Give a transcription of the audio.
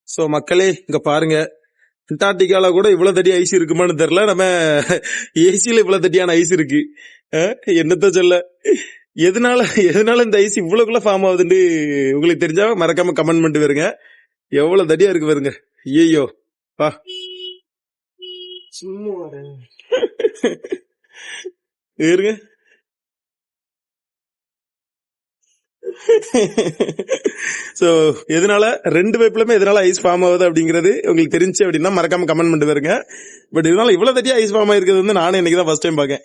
So மக்களே இங்க பாருங்க, அண்டார்டிகால கூட இவ்வளவு தடி ஐஸ் இருக்குமான்னு தெரியல. நம்ம ஏசியில இவ்வளவு தடியான ஐஸ் இருக்கு. என்னத்த சொல்ல, எதனால எதனால இந்த ஐஸ் இவ்வளவுக்குள்ள ஃபார்ம் ஆகுதுன்னு உங்களுக்கு தெரிஞ்சா மறக்காம கமெண்ட் பண்ணிட்டு வருங்க. எவ்வளவு தடியா இருக்கு பாருங்க. ஐயோ பா, இருங்க. சோ எதனால ரெண்டு பைப்லயுமே எதனால ஐஸ் ஃபார்ம் ஆகுது அப்படிங்கிறது உங்களுக்கு தெரிஞ்சு அப்படின்னா மறக்காம கமெண்ட் பண்ணிட்டு வருங்க. பட் இதனால இவ்வளவு தடியா ஐஸ் ஃபார்ம் ஆயிருக்கிறது வந்து நானும் இன்னைக்கு தான் ஃபர்ஸ்ட் டைம் பாக்கேன்.